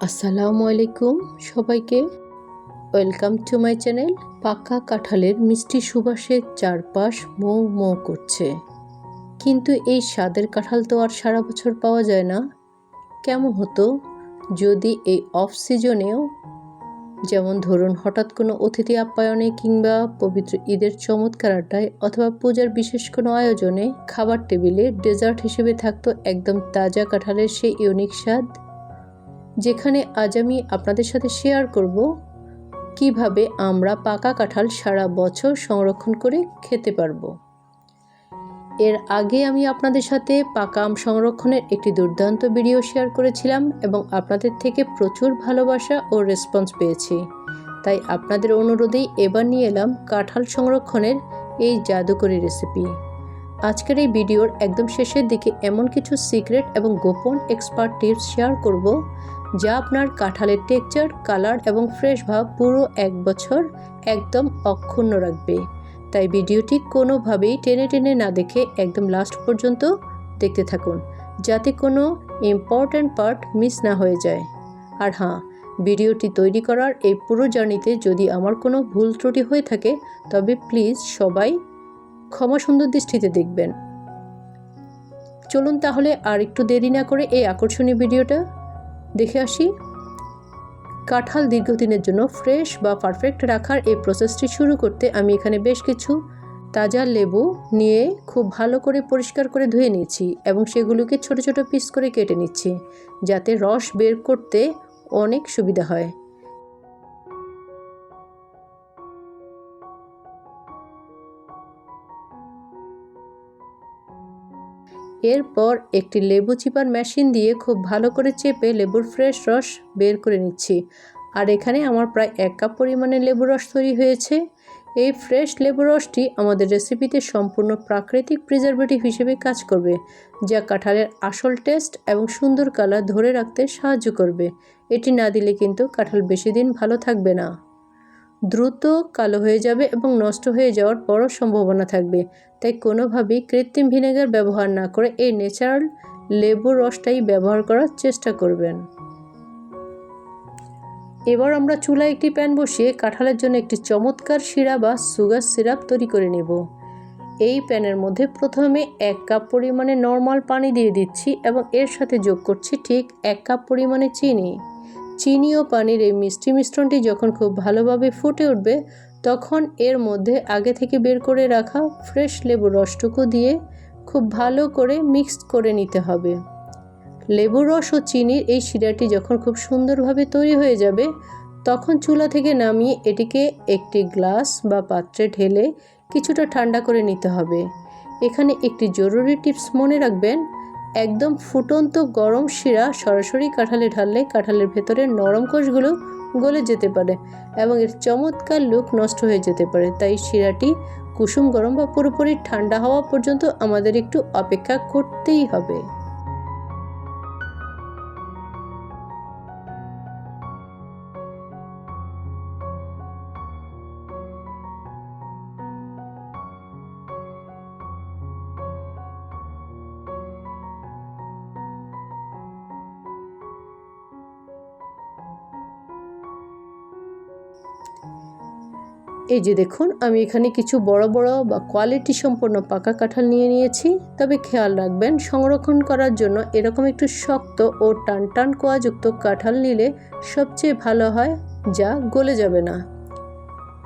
আসসালামু আলাইকুম সবাইকে, ওয়েলকাম টু মাই চ্যানেল। পাকা কাঁঠালের মিষ্টি সুবাসে চারপাশ মৌ মৌ করছে, কিন্তু এই স্বাদের কাঁঠাল তো আর সারা বছর পাওয়া যায় না। কেমন হতো যদি এই অফ সিজনেও, যেমন ধরুন হঠাৎ কোনো অতিথি আপ্যায়নে কিংবা পবিত্র ঈদের চমৎকার আড্ডায় অথবা পূজার বিশেষ কোনো আয়োজনে খাবার টেবিলে ডেজার্ট হিসেবে থাকতো একদম তাজা কাঁঠালের সেই ইউনিক স্বাদ, যেখানে আজ আমি আপনাদের সাথে শেয়ার করব কিভাবে আমরা পাকা কাঁঠাল সারা বছর সংরক্ষণ করে খেতে পারবো। এর আগে আমি আপনাদের সাথে পাকা আম সংরক্ষণের একটি দুর্দান্ত ভিডিও শেয়ার করেছিলাম এবং আপনাদের থেকে প্রচুর ভালোবাসা ও রেসপন্স পেয়েছি। তাই আপনাদের অনুরোধেই এবার নিয়ে এলাম কাঁঠাল সংরক্ষণের এই জাদুকরী রেসিপি। আজকের এই ভিডিওর একদম শেষের দিকে এমন কিছু সিক্রেট এবং গোপন এক্সপার্ট টিপস শেয়ার করব, যা আপনার কাঁঠালের টেক্সচার, কালার এবং ফ্রেশ ভাব পুরো এক বছর একদম অক্ষুণ্ণ রাখবে। তাই ভিডিওটি কোনোভাবেই টেনে টেনে না দেখে একদম লাস্ট পর্যন্ত দেখতে থাকুন, যাতে কোনো ইম্পর্ট্যান্ট পার্ট মিস না হয়ে যায়। আর হ্যাঁ, ভিডিওটি তৈরি করার এই পুরো জার্নিতে যদি আমার কোনো ভুল ত্রুটি হয়ে থাকে তবে প্লিজ সবাই ক্ষমা সুন্দর দৃষ্টিতে দেখবেন। চলুন তাহলে আর একটু দেরি না করে এই আকর্ষণীয় ভিডিওটা দেখে আসি। কাঁঠাল দীর্ঘদিনের জন্য ফ্রেশ বা পারফেক্ট রাখার এই প্রসেসটি শুরু করতে আমি এখানে বেশ কিছু তাজা লেবু নিয়ে খুব ভালো করে পরিষ্কার করে ধুয়ে নিয়েছি এবং সেগুলোকে ছোট ছোট পিস করে কেটে নিচ্ছি, যাতে রস বের করতে অনেক সুবিধা হয়। এরপর একটি লেবু চিপার মেশিন দিয়ে খুব ভালো করে চেপে লেবুর ফ্রেশ রস বের করে নিচ্ছি। আর এখানে আমার প্রায় 1 কাপ পরিমাণে লেবু রস তৈরি হয়েছে। এই ফ্রেশ লেবু রসটি আমাদের রেসিপিতে সম্পূর্ণ প্রাকৃতিক প্রিজারভেটিভ হিসেবে কাজ করবে, যা কাঁঠালের আসল টেস্ট এবং সুন্দর কালার ধরে রাখতে সাহায্য করবে। এটি না দিলে কিন্তু কাঁঠাল বেশি দিন ভালো থাকবে না, দ্রুত কালো হয়ে যাবে এবং নষ্ট হয়ে যাওয়ার বড় সম্ভাবনা থাকবে। তাই কোনোভাবেই কৃত্রিম ভিনেগার ব্যবহার না করে এই ন্যাচারাল লেবুর রসটাই ব্যবহার করার চেষ্টা করবেন। এবার আমরা চুলায় একটি প্যান বসিয়ে কাঁঠালের জন্য একটি চমৎকার শিরা বা সুগার সিরাপ তৈরি করে নেব। এই প্যানের মধ্যে প্রথমে 1 কাপ পরিমাণে নর্মাল পানি দিয়ে দিচ্ছি এবং এর সাথে যোগ করছি ঠিক 1 কাপ পরিমাণে চিনি। চিনি ও পানির এই মিষ্টি মিশ্রণটি যখন খুব ভালোভাবে ফুটে উঠবে, তখন এর মধ্যে আগে থেকে বের করে রাখা ফ্রেশ লেবুর রসটুকু দিয়ে খুব ভালো করে মিক্সড করে নিতে হবে। লেবুর রস ও চিনির এই শিরাটি যখন খুব সুন্দরভাবে তৈরি হয়ে যাবে, তখন চুলা থেকে নামিয়ে এটিকে একটি গ্লাস বা পাত্রে ঢেলে কিছুটা ঠান্ডা করে নিতে হবে। এখানে একটি জরুরি টিপস মনে রাখবেন, একদম ফুটন্ত গরম শিরা সরাসরি কাঁঠালে ঢাললে কাঁঠালের ভেতরের নরম কোষগুলো গলে যেতে পারে এবং এর চমৎকার লুক নষ্ট হয়ে যেতে পারে। তাই শিরাটি কুসুম গরম বা পুরোপুরি ঠান্ডা হওয়া পর্যন্ত আমাদের একটু অপেক্ষা করতেই হবে। এই যে দেখুন, আমি এখানে কিছু বড় বড় বা কোয়ালিটি সম্পন্ন পাকা কাঁঠাল নিয়েছি। তবে খেয়াল রাখবেন, সংরক্ষণ করার জন্য এরকম একটু শক্ত ও টান টান কোয়াযুক্ত কাঁঠাল নিলে সবচেয়ে ভালো হয়, যা গলে যাবে না।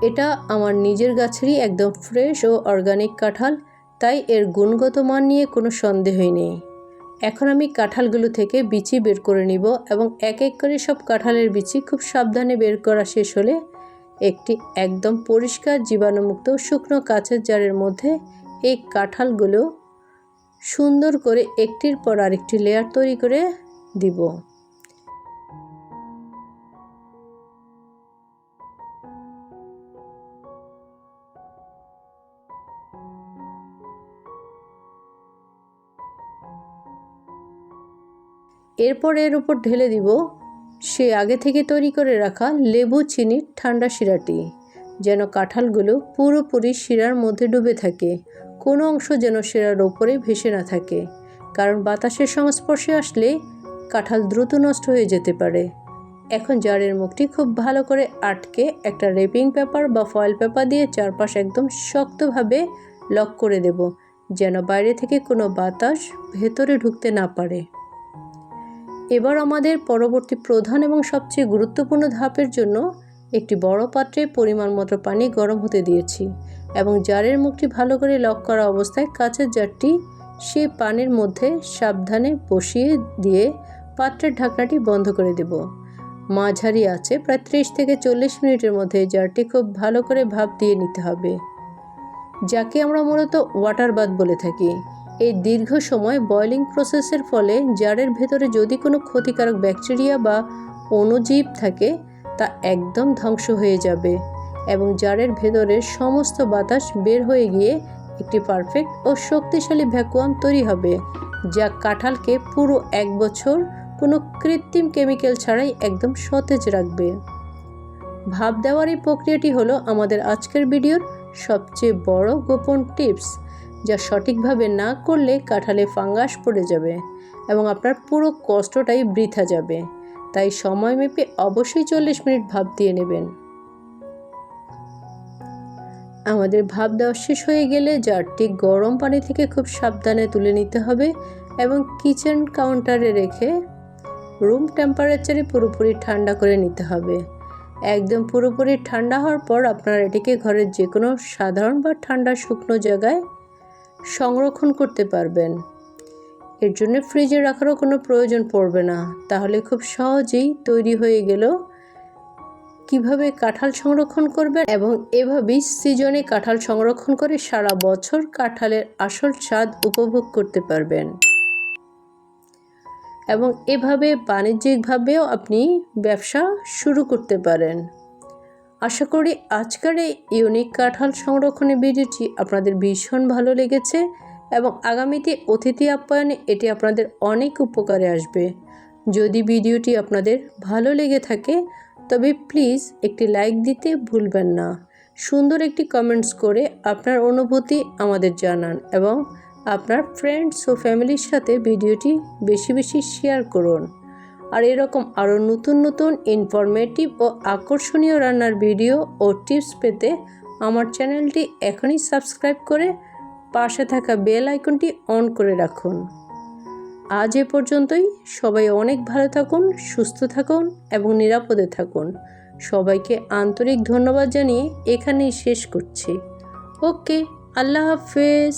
এটা আমার নিজের গাছেরই একদম ফ্রেশ ও অর্গানিক কাঁঠাল, তাই এর গুণগত মান নিয়ে কোনো সন্দেহই নেই। এখন আমি কাঁঠালগুলো থেকে বিচি বের করে নিব এবং এক এক করে সব কাঁঠালের বিচি খুব সাবধানে বের করা শেষ হলে একটি একদম পরিষ্কার জীবাণুমুক্ত শুকনো কাচের জারের মধ্যে এই কাঁঠালগুলো সুন্দর করে একটির পর আরেকটি লেয়ার তৈরি করে দিব। এরপর এর উপর ঢেলে দিব সে আগে থেকে তৈরি করে রাখা লেবু চিনির ঠান্ডা শিরাটি, যেন কাঁঠালগুলো পুরোপুরি শিরার মধ্যে ডুবে থাকে, কোনো অংশ যেন শিরার ওপরে ভেসে না থাকে। কারণ বাতাসের সংস্পর্শে আসলে কাঁঠাল দ্রুত নষ্ট হয়ে যেতে পারে। এখন জারের মুখটি খুব ভালো করে আটকে একটা র্যাপিং পেপার বা ফয়েল পেপার দিয়ে চারপাশ একদম শক্তভাবে লক করে দেব, যেন বাইরে থেকে কোনো বাতাস ভেতরে ঢুকতে না পারে। এবার আমাদের পরবর্তী প্রধান এবং সবচেয়ে গুরুত্বপূর্ণ ধাপের জন্য একটি বড় পাত্রে পরিমাণ মতো পানি গরম হতে দিয়েছি এবং জারের মুখটি ভালো করে লক করা অবস্থায় কাঁচের জারটি সেই পানির মধ্যে সাবধানে বসিয়ে দিয়ে পাত্রের ঢাকনাটি বন্ধ করে দেব। মাঝারি আছে প্রায় 30 থেকে 40 মিনিটের মধ্যে জারটি খুব ভালো করে ভাপ দিয়ে নিতে হবে, যাকে আমরা মূলত ওয়াটার বাথ বলে থাকি। এই দীর্ঘ সময় বয়লিং প্রসেসের ফলে জারের ভেতরে যদি কোনো ক্ষতিকারক ব্যাকটেরিয়া বা অণুজীব থাকে তা একদম ধ্বংস হয়ে যাবে এবং জারের ভেতরের সমস্ত বাতাস বের হয়ে গিয়ে একটি পারফেক্ট ও শক্তিশালী ভ্যাকুয়াম তৈরি হবে, যা কাঁঠালকে পুরো 1 বছর কোনো কৃত্রিম কেমিক্যাল ছাড়াই একদম সতেজ রাখবে। ভাপ দেওয়ার এই প্রক্রিয়াটি হলো আমাদের আজকের ভিডিওর সবচেয়ে বড় গোপন টিপস, যা সঠিকভাবে না করলে কাঁঠালে ফাঙ্গাস পড়ে যাবে এবং আপনার পুরো কষ্টটাই বৃথা যাবে। তাই সময় মেপে অবশ্যই 40 মিনিট ভাপ দিয়ে নেবেন। আমাদের ভাপ দেওয়া শেষ হয়ে গেলে জারটি গরম পানি থেকে খুব সাবধানে তুলে নিতে হবে এবং কিচেন কাউন্টারে রেখে রুম টেম্পারেচারে পুরোপুরি ঠান্ডা করে নিতে হবে। একদম পুরোপুরি ঠান্ডা হওয়ার পর আপনারা এটিকে ঘরের যে কোনো সাধারণ বা ঠান্ডা শুকনো জায়গায় সংরক্ষণ করতে পারবেন। এর জন্য ফ্রিজে রাখারও কোনো প্রয়োজন পড়বে না। তাহলে খুব সহজেই তৈরি হয়ে গেল কিভাবে কাঁঠাল সংরক্ষণ করবেন এবং এভাবেই সিজনে কাঁঠাল সংরক্ষণ করে সারা বছর কাঁঠালের আসল স্বাদ উপভোগ করতে পারবেন। এবং এভাবে বাণিজ্যিকভাবেও আপনি ব্যবসা শুরু করতে পারেন। আশা করি আজকের এই ইউনিক কাঁঠাল সংরক্ষণের ভিডিওটি আপনাদের ভীষণ ভালো লেগেছে এবং আগামীতে অতিথি আপ্যায়নে এটি আপনাদের অনেক উপকারে আসবে। যদি ভিডিওটি আপনাদের ভালো লেগে থাকে তবে প্লিজ একটি লাইক দিতে ভুলবেন না। সুন্দর একটি কমেন্টস করে আপনার অনুভূতি আমাদের জানান এবং আপনার ফ্রেন্ডস ও ফ্যামিলির সাথে ভিডিওটি বেশি বেশি শেয়ার করুন। আর এরকম আরও নতুন নতুন ইনফরমেটিভ ও আকর্ষণীয় রান্নার ভিডিও ও টিপস পেতে আমার চ্যানেলটি এখনই সাবস্ক্রাইব করে পাশে থাকা বেল আইকনটি অন করে রাখুন। আজ এ পর্যন্তই। সবাই অনেক ভালো থাকুন, সুস্থ থাকুন এবং নিরাপদে থাকুন। সবাইকে আন্তরিক ধন্যবাদ জানিয়ে এখানেই শেষ করছি। ওকে, আল্লাহ হাফেজ।